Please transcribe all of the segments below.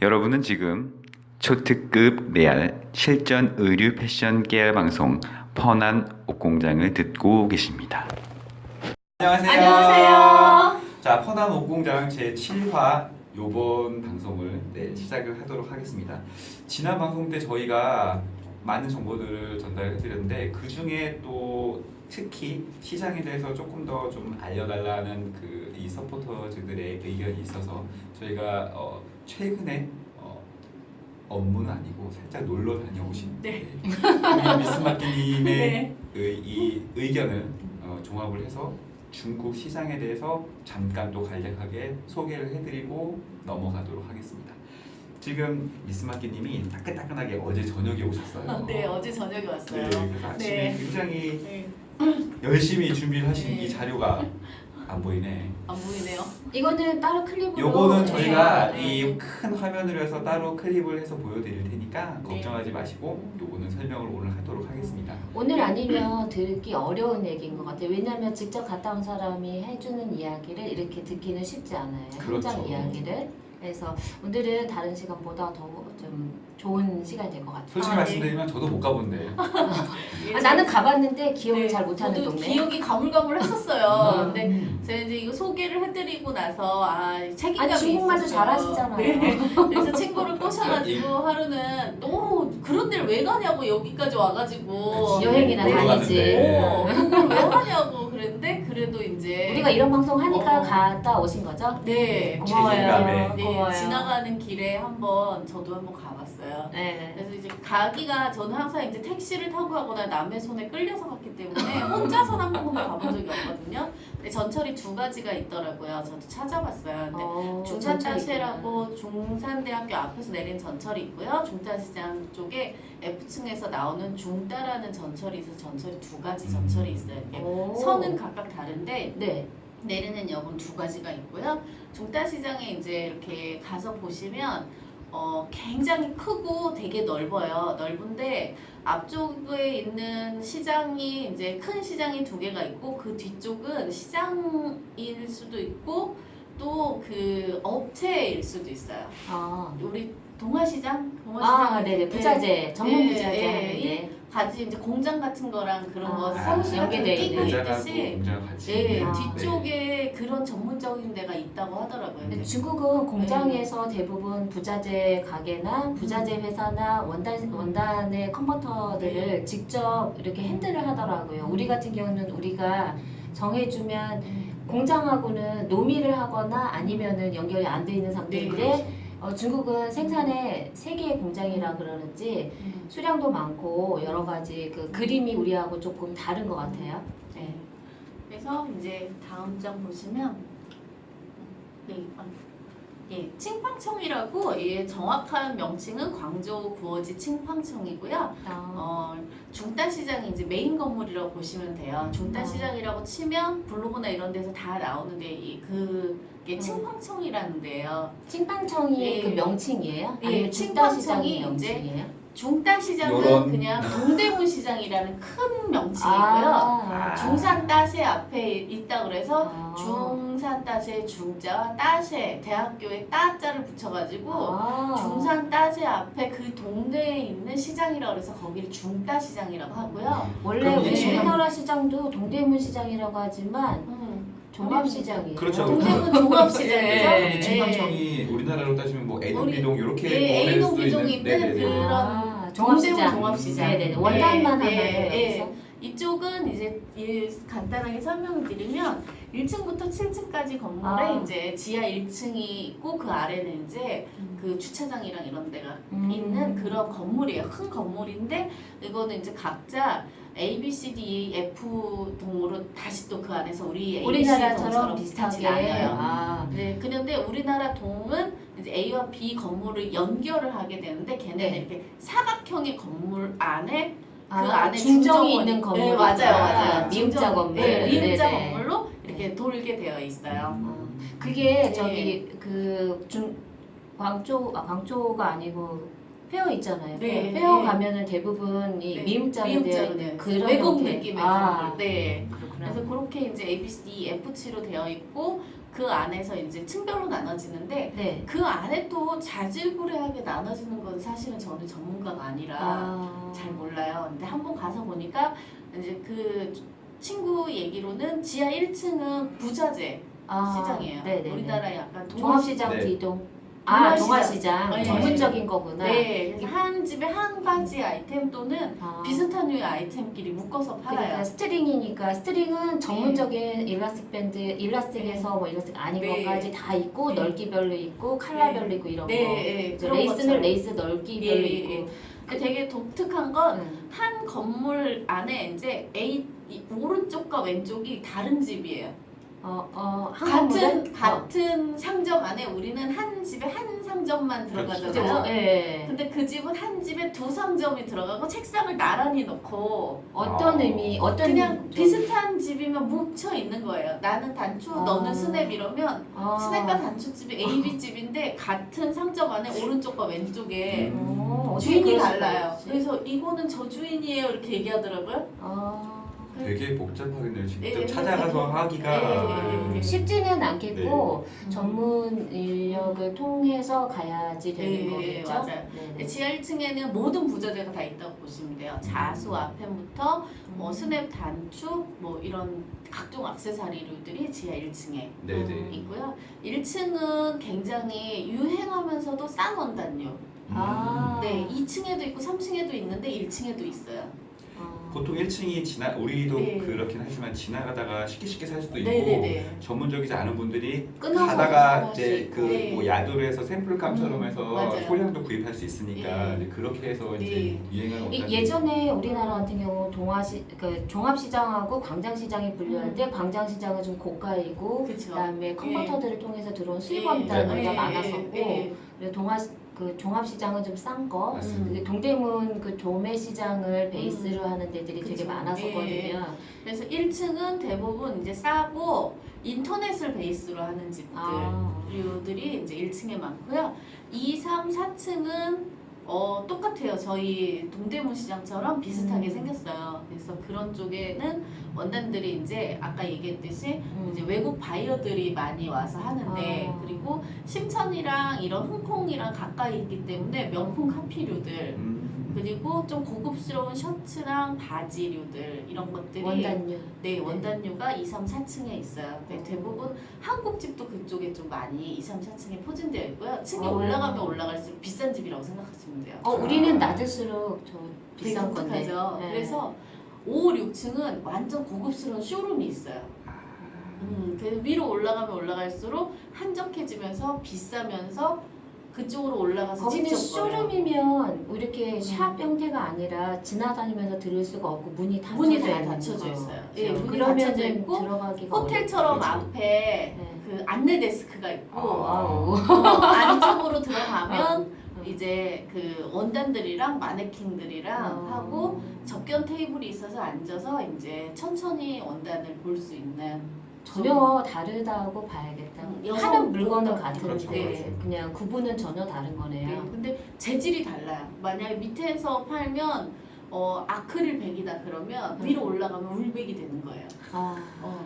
여러분은 지금 초특급 레알 실전 의류 패션 깨알 방송 펀한 옷공장을 듣고 계십니다. 안녕하세요. 안녕하세요. 자, 펀한 옷공장 제 7화 요번 방송을 시작을 하도록 하겠습니다. 지난 방송 때 저희가 많은 정보들을 전달해 드렸는데 그 중에 또 특히 시장에 대해서 조금 더 좀 알려달라는 이 서포터즈들의 의견이 있어서 저희가 최근에 업무는 아니고 살짝 놀러 다녀오신 우리 미스마키님의 이 의견을 종합을 해서 중국 시장에 대해서 잠깐 또 간략하게 소개를 해드리고 넘어가도록 하겠습니다. 지금 미스마키님이 따끈따끈하게 어제 저녁에 오셨어요. 네, 어제 저녁에 왔어요. 네, 그래서 아침에 네. 굉장히 열심히 준비를 하신 이 자료가 안 보이네. 안 보이네요. 이거는 따로 클립으로. 요거는 저희가 네. 이 큰 화면으로 해서 따로 클립을 해서 보여드릴 테니까 네. 걱정하지 마시고 요거는 설명을 오늘 하도록 하겠습니다. 오늘 아니면 듣기 어려운 얘기인 것 같아요. 왜냐하면 직접 갔다 온 사람이 해주는 이야기를 이렇게 듣기는 쉽지 않아요. 그렇죠. 현장 이야기를. 그래서 오늘은 다른 시간보다 더 좀 좋은 시간이 될 것 같아요. 솔직히 아, 네. 말씀드리면 저도 못 가본데 나는 가봤는데 기억을 네, 잘 못하는 저도 동네. 기억이 가물가물했었어요. 근데 음. 제가 이제 이거 소개를 해드리고 나서 책임감이 아니 중국말도 있었어요. 잘하시잖아요. 네. 그래서 친구를 꼬셔가지고 하루는 너 그런 데를 왜 가냐고 여기까지 와가지고 그치. 여행이나 놀러 다니지. 갔는데. 그걸 왜 하냐고 그랬는데 그래도 이제 우리가 이런 방송 하니까 어. 갔다 오신 거죠? 네. 고마워요. 책임감에. 네, 고마워요. 지나가는 길에 저도 한번 가봤어요. 네. 그래서 이제 가기가 저는 항상 이제 택시를 타고 가거나 남의 손에 끌려서 갔기 때문에 혼자서 한 번도 가본 적이 없거든요. 근데 전철이 두 가지가 있더라고요. 저도 찾아봤어요. 근데 중산다시라고 중산대학교 앞에서 내린 전철이 있고요. 중타시장 쪽에 F층에서 나오는 중따라는 전철이 있어서 전철이 두 가지 전철이 있어요. 이게 선은 각각 다른데 네. 내리는 역은 두 가지가 있고요. 중따시장에 이제 이렇게 가서 보시면 굉장히 크고 되게 넓어요. 넓은데 앞쪽에 있는 시장이 이제 큰 시장이 두 개가 있고 그 뒤쪽은 시장일 수도 있고 또 그 업체일 수도 있어요. 우리 동아시장? 네네. 부자재, 전문 부자재 네, 하는데. 가지 이제 공장 같은 거랑 그런 거 아, 사무실 같은 연계돼 거 끼고 있는. 있듯이 공장 같이. 네, 아, 뒤쪽에 그런 전문적인 데가 있다고 하더라고요. 근데 네. 중국은 공장에서 대부분 부자재 가게나 부자재 회사나 원단의 컨버터들을 직접 이렇게 핸들을 하더라고요. 우리 같은 경우는 우리가 정해주면 공장하고는 노미를 하거나 아니면은 연결이 안 돼 있는 상태인데 중국은 생산에 3개의 공장이라 그러는지 수량도 많고 여러 가지 그 그림이 우리하고 조금 다른 것 같아요. 네. 그래서 이제 다음 장 보시면 칭팡청이라고 정확한 명칭은 광저우 구어지 칭팡청이고요. 중따시장이 이제 메인 건물이라고 보시면 돼요. 중따시장이라고 치면 블로그나 이런 데서 다 나오는데 그게 칭팡청이라는 데예요. 칭팡청이 예. 그 명칭이에요? 예, 아니면 칭팡청이 중따시장이 이제 명칭이에요? 중따시장은 요런- 그냥 동대문 시장이라는 큰 명칭이고요. 중산 따세 앞에 있다 그래서 중산 따세 중자와 따세 대학교에 따자를 붙여가지고 중산 따세 앞에 그 동네에 있는 시장이라고 해서 거기를 중따시장이라고 하고요. 원래 그럼 우리 이 우리나라 시장도 동대문 시장이라고 하지만 종합시장이에요. 그렇죠. 동대문 종합시장이죠. 네. 그럼 이 칭팡청이 우리나라로 따지면 뭐 애동비동 이렇게 예, 보낼 수도 A동, B동이 있는 있는 그런 종합시장. 종합시장. 네네. 원단만 네, 하나요, 네, 여기서? 이쪽은 이제 간단하게 설명을 드리면 1층부터 7층까지 건물에 이제 지하 1층이 있고 그 아래는 이제 그 주차장이랑 이런 데가 있는 그런 건물이에요. 큰 건물인데 이거는 이제 각자 A, B, C, D, E, F 동으로 다시 또 그 안에서 우리 A, B, C 우리나라처럼 동처럼 비슷하게 나뉘어요. 네, 그런데 우리나라 동은 이제 A와 B 건물을 연결을 하게 되는데 걔네는 네. 이렇게 사각형의 건물 안에 그 아, 안에 중정이 중정원이- 있는 건물. 네, 맞아요. 미음자 중정- 건물. 네, 미음자 네네. 건물로 이렇게 돌게 되어 있어요. 그게 네. 저기 그 광조가 아니고 페어 있잖아요. 네, 페어 네. 가면은 대부분 이 네, 미음자로 되어 미음자로 있는 되어 그런 외국 형태. 느낌의 아, 건물. 네. 그렇구나. 그래서 그렇게 이제 A, B, C, D, F, G로 되어 있고 그 안에서 이제 층별로 나눠지는데 네. 그 안에 또 자질구레하게 나눠지는 건 사실은 저는 전문가가 아니라 잘 몰라요. 근데 한번 가서 보니까 이제 그 친구 얘기로는 지하 1층은 부자재 시장이에요. 네네. 우리나라 약간 종합시장 네. 뒤동. 동아시장. 종합시장. 네. 전문적인 거구나. 네, 그래서 한 집에 한 가지 아이템 또는 비슷한 류의 아이템끼리 묶어서 팔아요. 그러니까 스트링이니까 스트링은 전문적인 일라스틱 밴드, 일라스틱에서 뭐 일라스틱 아닌 네. 것까지 다 있고 네. 넓기별로 있고 컬러별로 있고 이런 네, 거. 네, 그래서 그런 레이스는 것처럼. 레이스 넓기별로 예, 있고. 예. 그 되게 독특한 건 응. 한 건물 안에 이제 이 오른쪽과 왼쪽이 다른 집이에요. 한 건물은 같은 상점 안에 우리는 한 집에 한 상점만 들어가잖아요. 예. 근데 그 집은 한 집에 두 상점이 들어가고 책상을 나란히 놓고 어떤 의미, 어떤 그냥 좀- 비슷한 집이면 뭉쳐 있는 거예요. 나는 단추, 너는 스냅 이러면 스냅과 단추집이 A, B 집인데 같은 상점 안에 오른쪽과 왼쪽에 어떻게 주인이 그럴 수가 달라요. 있지? 그래서 이거는 저 주인이에요 이렇게 얘기하더라고요. 되게 복잡하겠네요. 직접 예, 찾아가서 하기가 예, 예. 쉽지는 않겠고 음. 전문 인력을 통해서 가야지 되는 네, 거겠죠? 맞아요. 네네. 지하 1층에는 모든 부자재가 다 있다고 보시면 돼요. 자수 아펜부터 뭐 스냅 단추 뭐 이런 각종 액세서리류들이 지하 1층에 네네. 있고요. 1층은 굉장히 유행하면서도 싼 원단류. 네, 2층에도 있고 3층에도 있는데 1층에도 있어요. 보통 1층이 우리도 네. 그렇긴 하지만 지나가다가 쉽게 살 수도 있고 네네네. 전문적이지 않은 분들이 끊어서 가다가 구성할 수 이제 있고. 그 네. 뭐 야도를 해서 샘플감처럼 해서 맞아요. 소량도 구입할 수 있으니까 네. 이제 그렇게 해서 이제 네. 유행하는 원단이 예전에 우리나라 같은 경우 그 종합시장하고 광장시장이 분류하는데 광장시장은 좀 고가이고 그쵸. 그다음에 컨버터들을 통해서 들어온 수입원 예, 단위가 예, 많았었고 예, 그리고 그 종합시장은 좀 싼 거. 맞습니다. 그 동대문 그 도매시장을 베이스로 하는 데들이 되게 그쵸. 많았었거든요. 예. 그래서 1층은 대부분 이제 싸고 인터넷을 베이스로 하는 집들류들이 이제 1층에 많고요. 2, 3, 4층은 똑같아요. 저희 동대문 시장처럼 비슷하게 생겼어요. 그래서 그런 쪽에는 원단들이 이제 아까 얘기했듯이 이제 외국 바이어들이 많이 와서 하는데 그리고 심천이랑 이런 홍콩이랑 가까이 있기 때문에 명품 카피류들 그리고 좀 고급스러운 셔츠랑 바지류들 이런 것들이 원단류. 네, 원단류가 2, 3, 4층에 있어요. 네, 대부분 한국집도 그쪽에 좀 많이 2, 3, 4층에 포진되어 있고요. 층이 올라가면 올라갈수록 비싼 집이라고 생각하시면 돼요. 우리는 낮을수록 저 되게 비싼 건데. 독특하죠. 네. 그래서 5, 6층은 완전 고급스러운 쇼룸이 있어요. 그래서 위로 올라가면 올라갈수록 한적해지면서 비싸면서 그쪽으로 올라가서 거기는 직접 거래요. 쇼룸이면 이렇게 샵 형태가 아니라 지나다니면서 들을 수가 없고 문이 닫혀져 문이 다 있는 닫혀져 거. 있어요. 예, 문이 그러면 닫혀져 있고 들어가기가 호텔처럼 그렇죠. 앞에 네. 그 안내 데스크가 있고 와우. 안쪽으로 들어가면 어. 이제 그 원단들이랑 마네킹들이랑 하고 접견 테이블이 있어서 앉아서 이제 천천히 원단을 볼 수 있는 전혀 다르다고 봐야겠다. 여성 하는 물건은 옷도 같은데 그렇죠, 그렇죠. 그냥 구분은 전혀 다른 거네요. 네, 근데 재질이 달라요. 만약에 밑에서 팔면 아크릴 백이다 그러면 위로 올라가면 울백이 되는 거예요. 아 어,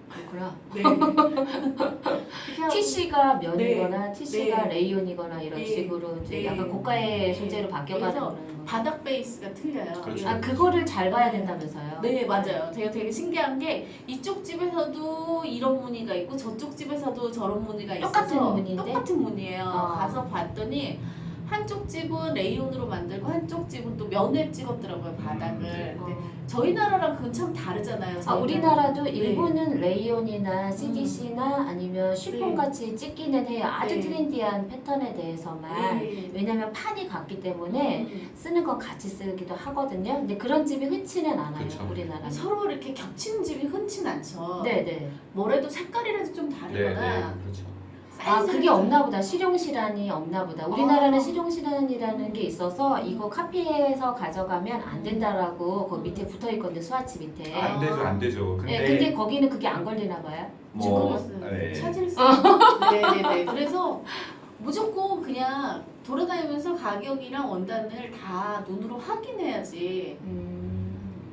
그렇구나. 네. 그렇게 하고 TC가 면이거나 TC가 네. 레이온이거나 이런 네. 식으로 이제 네. 약간 고가의 네. 소재로 바뀌어가는 그래서 거는 거. 바닥 베이스가 틀려요. 그렇죠. 아 그거를 잘 봐야 된다면서요? 네 맞아요. 제가 되게 신기한 게 이쪽 집에서도 이런 무늬가 있고 저쪽 집에서도 저런 무늬가 있어서 똑같은 무늬인데? 똑같은 무늬예요. 아. 가서 봤더니 한쪽 집은 레이온으로 만들고 한쪽 집은 또 면에 찍었더라고요 바닥을. 네. 근데 저희 나라랑 그건 참 다르잖아요. 저희 우리나라도 나라는. 일본은 레이온이나 CDC나 아니면 쉬폰 같이 찍기는 해요. 아주 네. 트렌디한 패턴에 대해서만. 네. 왜냐면 판이 같기 때문에 쓰는 건 같이 쓰기도 하거든요. 근데 그런 집이 흔치는 않아요. 그쵸. 우리나라는. 서로 이렇게 겹치는 집이 흔치 않죠. 네네. 뭐래도 색깔이라도 좀 네, 다르거나 네, 그렇죠. 그게 없나 보다. 실용실안이 없나 보다. 우리나라는 실용실안이라는 게 있어서 이거 카피해서 가져가면 안 된다라고 그 밑에 붙어 있거든요. 스와치 밑에. 안 되죠, 안 되죠. 네, 근데 거기는 그게 안 걸리나 봐요. 뭐 네. 네. 찾을 수 네네네. 그래서 무조건 그냥 돌아다니면서 가격이랑 원단을 다 눈으로 확인해야지.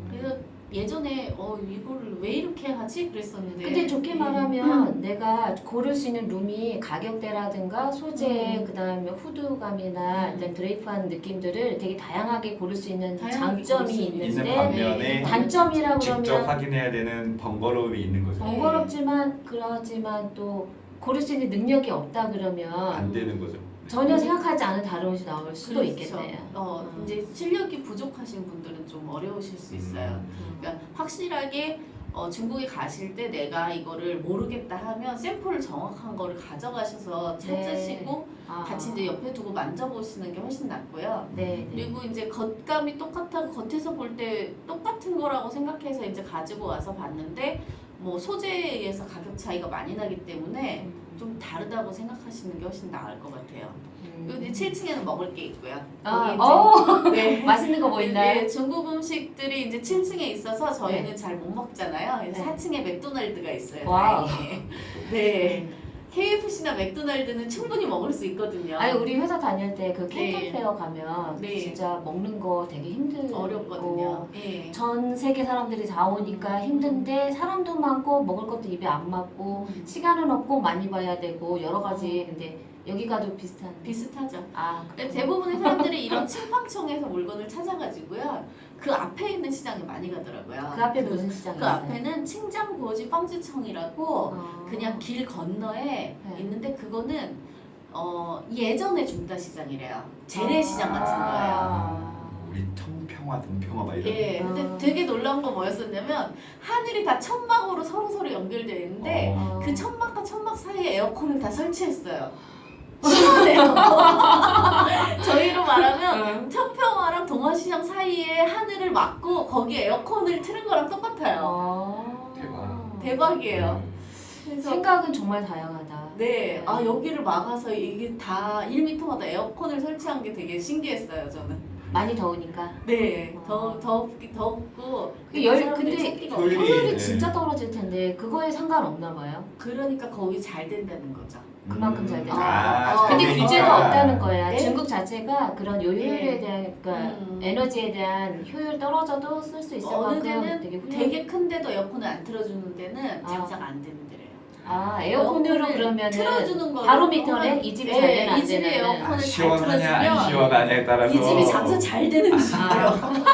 그래서 예전에 이거를 왜 이렇게 하지 그랬었는데. 근데 좋게 말하면 내가 고를 수 있는 룸이 가격대라든가 소재, 그다음에 후드감이나 일단 드레이프한 느낌들을 되게 다양하게 고를 수 있는 다양하게 장점이 고를 수 있는 있는데 반면에 단점이라고 직접 그러면 확인해야 되는 번거로움이 있는 거죠. 번거롭지만 그렇지만 또 고를 수 있는 능력이 없다 그러면 안 되는 거죠. 전혀 생각하지 않은 다른 옷이 나올 수도 그렇죠. 있겠네요. 이제 실력이 부족하신 분들은 좀 어려우실 수 있어요. 그러니까 확실하게 중국에 가실 때 내가 이거를 모르겠다 하면 샘플을 정확한 거를 가져가셔서 찾으시고 같이 이제 옆에 두고 만져보시는 게 훨씬 낫고요. 네. 그리고 이제 겉감이 똑같다고 겉에서 볼 때 똑같은 거라고 생각해서 이제 가지고 와서 봤는데 뭐 소재에 의해서 가격 차이가 많이 나기 때문에 좀 다르다고 생각하시는 게 훨씬 나을 것 같아요. 그리고 이제 7층에는 먹을 게 있고요. 거기 이제 네. 맛있는 거 뭐 있나요? 네, 중국 음식들이 이제 7층에 있어서 저희는 잘 못 먹잖아요. 그래서 네. 4층에 맥도날드가 있어요. 와우. 다행히. 네. KFC나 맥도날드는 충분히 먹을 수 있거든요. 아니 우리 회사 다닐 때 그 네. 캔턴 페어 가면 네. 진짜 먹는 거 되게 힘들고 어렵거든요. 네. 전 세계 사람들이 다 오니까 힘든데 사람도 많고 먹을 것도 입에 안 맞고 시간은 없고 많이 봐야 되고 여러 가지 근데 여기 가도 비슷한 비슷하죠. 근데 대부분의 사람들이 이런 칠팡청에서 물건을 찾아가지고요. 그 앞에 있는 시장에 많이 가더라고요. 그 앞에 무슨 시장이 그 있어요? 앞에는 칭장구어지 펑지청이라고 그냥 길 건너에 네. 있는데 그거는 예전에 중다시장이래요. 재래시장 같은 거예요. 우리 청평화, 동평화 막 이런. 예, 근데 되게 놀라운 건 뭐였었냐면 하늘이 다 천막으로 서로 연결되어 있는데 그 천막과 천막 사이에 에어컨을 다 설치했어요. 시원해요. 저희로 말하면 청평화랑 동화시장 사이에 하늘을 막고 거기에 에어컨을 틀은 거랑 똑같아요. 대박. 대박이에요. 그래서 생각은 정말 다양하다. 네, 여기를 막아서 이게 다 1m마다 에어컨을 설치한 게 되게 신기했어요, 저는. 많이 더우니까. 네, 덥고. 근데 효율이, 효율이 네. 진짜 떨어질 텐데 그거에 상관없나 봐요. 그러니까 거기 잘 된다는 거죠. 그만큼 잘 되죠. 잘 근데 되니까. 규제가 없다는 거야. 네? 중국 자체가 그런 요효율에 네. 대한 그러니까 에너지에 대한 효율 떨어져도 쓸 수 있을 어느 만큼 데는 되게 훌륭한. 되게 큰데도 에어컨을 안 틀어주는 데는 장사가 안 되는 데래요. 에어컨으로 그러면 틀어주는 거 바로미터네? 이 집이 잘 되나 안 이 집에 되나. 에어컨을 잘 시원하냐 안 틀어주면 시원하냐에 따라서 이 집이 장사 잘 되는 집이에요.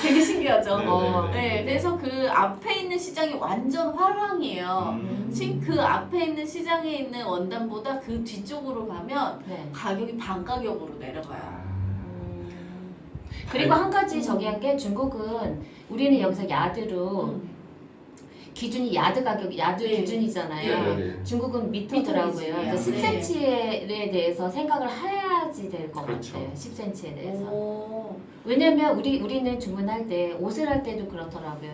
되게 신기하죠. 네, 그래서 그 앞에 있는 시장이 완전 화랑이에요. 그 앞에 있는 시장에 있는 원단보다 그 뒤쪽으로 가면 네. 가격이 반 가격으로 내려가요. 그리고 한 가지 저기 한 게 중국은 우리는 여기서 야드로 기준이 야드 가격, 야드 네. 기준이잖아요. 네. 중국은 미터더라고요. 미터이지. 그래서 네. 10cm에 대해서 생각을 해야지 될 것 그렇죠. 같아요. 10cm에 대해서. 오. 왜냐면 우리는 주문할 때 옷을 할 때도 그렇더라고요.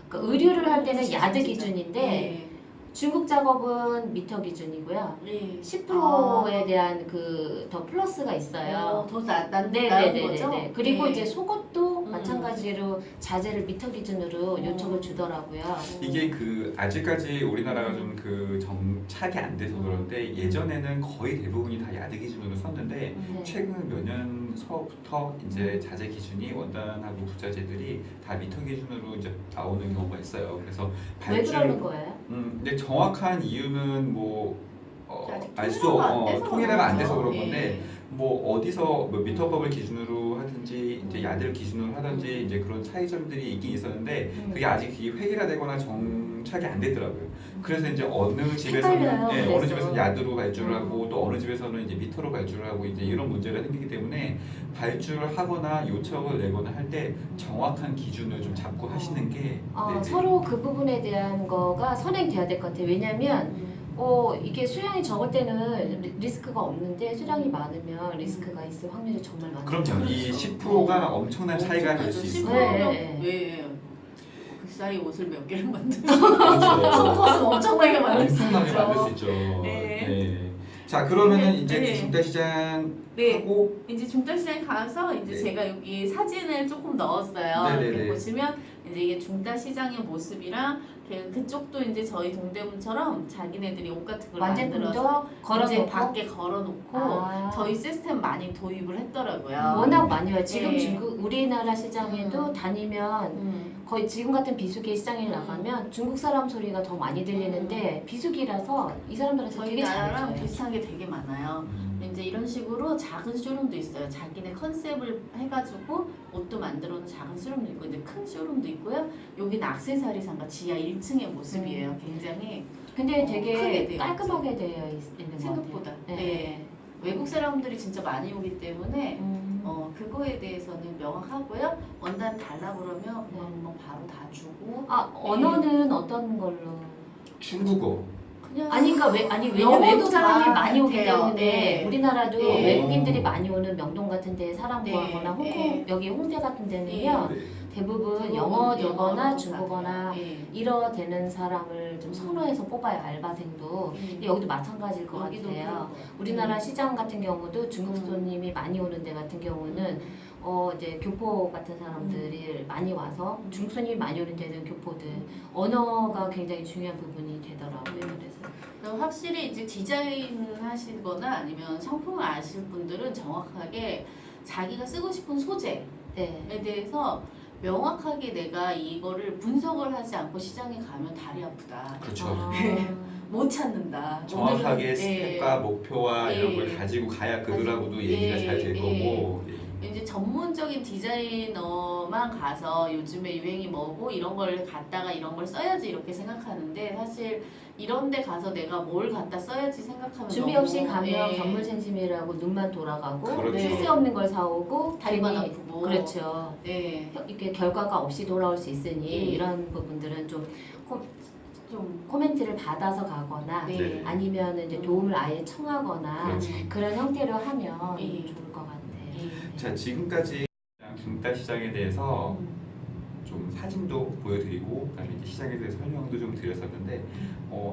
그러니까 의류를 할 때는 야드 기준인데 네. 중국 작업은 미터 기준이고요. 네. 10%에 대한 그 더 플러스가 있어요. 더 나은 네네네네. 거죠? 그리고 네. 이제 속옷도 마찬가지로 자재를 미터 기준으로 어. 요청을 주더라고요. 이게 그 아직까지 우리나라가 좀 그 정착이 안 돼서 그런데 예전에는 거의 대부분이 다 야드 기준으로 썼는데 네. 최근 몇 년서부터 이제 자재 기준이 원단하고 부자재들이 다 미터 기준으로 이제 나오는 경우가 있어요. 그래서 왜 그러는 거예요? 근데 정확한 이유는 뭐 아직 통일화가 통일화가 안 돼서 그런 그런 거죠. 건데 뭐 어디서 뭐 미터법을 기준으로 하든지 이제 야드를 기준으로 하든지 이제 그런 차이점들이 있긴 있었는데 그게 아직 이 획일화되거나 정착이 안 됐더라고요. 그래서 이제 어느 집에서는 헷갈려요, 어느 그래서. 집에서는 야드로 발주를 하고 또 어느 집에서는 이제 미터로 발주를 하고 이제 이런 문제가 생기기 때문에 발주를 하거나 요청을 내거나 할 때 정확한 기준을 좀 잡고 하시는 게 네네. 서로 그 부분에 대한 거가 선행돼야 될 것 같아요. 왜냐면 이게 수량이 적을 때는 리스크가 없는데 수량이 많으면 리스크가 있을 확률이 정말 많아요. 그럼요. 이 10%가 엄청난 차이가 될 수 있습니다. 네. 그 사이 옷을 몇 개를 만들 수 그렇죠. 속옷은 엄청나게 만들 수 엄청나게 있죠. 만들 수 있죠. 네. 네. 자 그러면은 이제 네. 중다시장 네. 하고 이제 중다시장에 가서 이제 네. 제가 여기 사진을 조금 넣었어요. 네네네. 이렇게 보시면 이제 이게 중다시장의 모습이랑 그쪽도 이제 저희 동대문처럼 자기네들이 옷 같은 걸 완제품도 만들어서 이제 걸어놓고 밖에 걸어놓고 아. 저희 시스템 많이 도입을 했더라고요. 워낙 많이 와요. 지금 네. 중국 우리나라 시장에도 다니면 거의 지금 같은 비수기 시장에 나가면 중국 사람 소리가 더 많이 들리는데 비수기라서 이 사람들한테 저희 되게 나라랑 잘해줘요. 비슷한 게 되게 많아요. 이제 이런 식으로 작은 쇼룸도 있어요. 자기네 컨셉을 해가지고 옷도 만들어놓은 작은 쇼룸도 있고 이제 큰 쇼룸도 있고요. 여기는 액세서리 상가 지하 1층의 모습이에요. 굉장히 근데 크게 되게 돼요, 깔끔하게 되어 있는 것 생각보다. 같아요. 네. 외국 사람들이 진짜 많이 오기 때문에 그거에 대해서는 명확하고요. 원단 달라 그러면 뭐 바로 다 주고 아 언어는 어떤 걸로? 중국어. 그냥 아니 그러니까 왜냐면 영어도 외국 사람이 다 많이 오기 돼요. 때문에 네. 우리나라도 네. 외국인들이 많이 오는 명동 같은 데 사람 네. 구하거나 홍콩 네. 여기 홍대 같은 데는요 네. 대부분 영어나 영어 되거나 중국어나 네. 일어 되는 사람을 좀 선호해서 뽑아요 알바생도. 여기도 마찬가지일 것 여기도 같아요. 그런 거. 우리나라 시장 같은 경우도 중국 손님이 많이 오는 데 같은 경우는 이제 교포 같은 사람들이 많이 와서 중국 손님이 많이 오는 데는 교포들 언어가 굉장히 중요한 부분이 되더라고요. 그래서 확실히 이제 디자인 하시거나 아니면 상품을 아실 분들은 정확하게 자기가 쓰고 싶은 소재에 네. 대해서 명확하게 내가 이거를 분석을 하지 않고 시장에 가면 다리 아프다. 그렇죠. 아, 못 찾는다. 정확하게 오늘은, 스펙과 목표와 이런 예. 걸 가지고 가야 그들하고도 얘기가 잘 될 예. 거고. 이제 전문적인 디자이너만 가서 요즘에 유행이 뭐고 이런 걸 갖다가 이런 걸 써야지 이렇게 생각하는데 사실 이런 데 가서 내가 뭘 갖다 써야지 생각하면 준비 너무, 없이 가면 예. 견물생심이라고 눈만 돌아가고 그렇죠. 쓸데없는 걸 사오고 다리만 괜히 아프고. 그렇죠. 네. 이렇게 결과가 없이 돌아올 수 있으니 이런 부분들은 좀 코멘트를 받아서 가거나 네. 아니면 이제 도움을 아예 청하거나 그렇죠. 그런 형태로 하면 예. 좋을 것 같아요. 자, 지금까지 중달 시장에 대해서 좀 사진도 보여드리고 그다음에 이제 시장에 대해서 설명도 좀 드렸었는데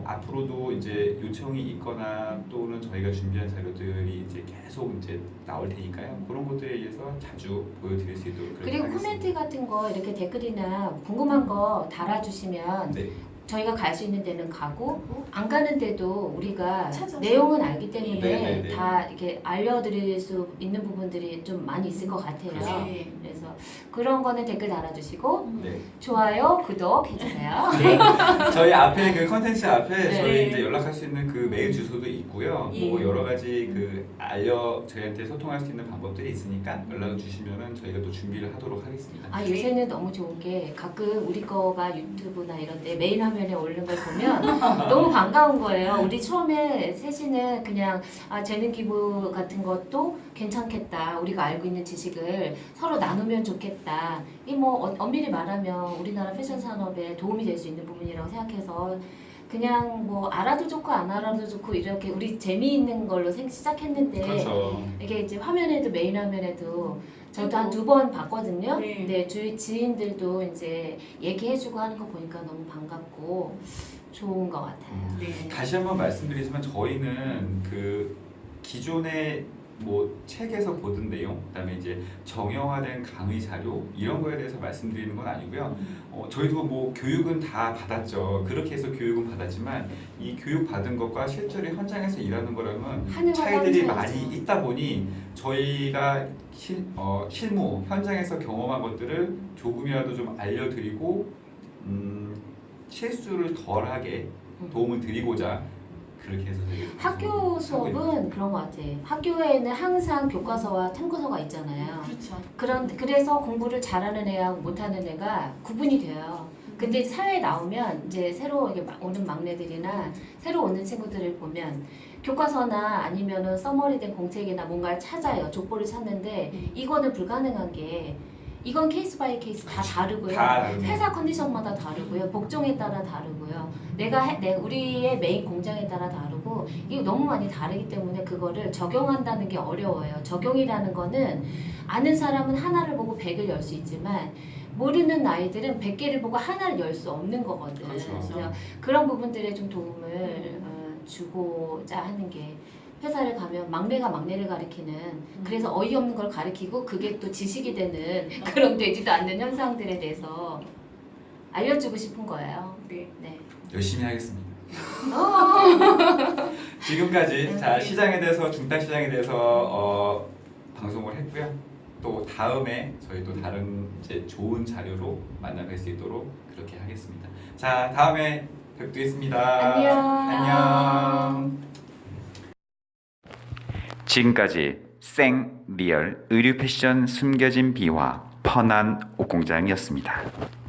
앞으로도 이제 요청이 있거나 또는 저희가 준비한 자료들이 이제 계속 이제 나올 테니까요. 그런 것들에 의해서 자주 보여드릴 수 있도록 그렇게 그리고 하겠습니다. 코멘트 같은 거 이렇게 댓글이나 궁금한 거 달아주시면 네. 저희가 갈 수 있는 데는 가고 안 가는 데도 우리가 찾아서. 내용은 알기 때문에 네네네. 다 이렇게 알려드릴 수 있는 부분들이 좀 많이 있을 것 같아요. 그렇죠. 네. 그래서 그런 거는 댓글 달아주시고 네. 좋아요, 구독 해주세요. 네. 저희 앞에 그 컨텐츠 앞에 네. 저희 이제 연락할 수 있는 그 메일 주소도 있고요. 예. 뭐 여러 가지 그 저희한테 소통할 수 있는 방법들이 있으니까 연락을 주시면은 저희가 또 준비를 하도록 하겠습니다. 아 요새는 너무 좋은 게 가끔 우리 거가 유튜브나 이런 데 메인 화면에 올린 걸 보면 너무 반가운 거예요. 우리 처음에 셋이는 그냥 재능 기부 같은 것도 괜찮겠다. 우리가 알고 있는 지식을 서로 나누면 좋겠다. 이 뭐 엄밀히 말하면 우리나라 패션 산업에 도움이 될 수 있는 부분이라고 생각해서 그냥 뭐 알아도 좋고 안 알아도 좋고 이렇게 우리 재미있는 걸로 시작했는데 그렇죠. 이게 이제 화면에도 메인 화면에도 저도 한 2번 봤거든요. 네. 근데 주위 지인들도 이제 얘기해주고 하는 거 보니까 너무 반갑고 좋은 것 같아요. 네. 다시 한번 말씀드리지만 저희는 그 기존의 뭐 책에서 보던 내용, 그다음에 이제 정형화된 강의 자료 이런 거에 대해서 말씀드리는 건 아니고요. 저희도 뭐 교육은 다 받았죠. 그렇게 해서 교육은 받았지만 이 교육 받은 것과 실제로 현장에서 일하는 거랑은 하는 차이들이 거랑 많이 차이죠. 있다 보니 저희가 실무 현장에서 경험한 것들을 조금이라도 좀 알려드리고 실수를 덜하게 도움을 드리고자 그렇게 해서 저희가 학교 수업은 그런 것 같아. 학교에는 항상 교과서와 참고서가 있잖아요. 그렇죠. 그래서 공부를 잘하는 애하고 못하는 애가 구분이 돼요. 근데 사회에 나오면 이제 새로 이렇게 오는 막내들이나 새로 오는 친구들을 보면 교과서나 아니면은 써머리된 공책이나 뭔가를 찾아요. 족보를 찾는데 이거는 불가능한 게 이건 케이스 바이 케이스 다 다르고요. 다 다르죠. 회사 컨디션마다 다르고요. 복종에 따라 다르고요. 우리의 메인 공장에 따라 다르고 이게 너무 많이 다르기 때문에 그거를 적용한다는 게 어려워요. 적용이라는 거는 아는 사람은 하나를 보고 100을 열 수 있지만 모르는 아이들은 100개를 보고 하나를 열 수 없는 거거든. 그렇죠. 그래서 그런 부분들에 좀 도움을 주고자 하는 게 회사를 가면 막내가 막내를 가리키는 그래서 어이없는 걸 가리키고 그게 또 지식이 되는 그런 되지도 않는 현상들에 대해서 알려주고 싶은 거예요. 네. 네. 열심히 하겠습니다. 어. 지금까지 자 시장에 대해서 중단 시장에 대해서 방송을 했고요. 또 다음에 저희 또 다른 이제 좋은 자료로 만나뵐 수 있도록 그렇게 하겠습니다. 자 다음에 뵙겠습니다. 안녕. 지금까지 생 리얼 의류 패션 숨겨진 비화 펀한 옷공장이었습니다.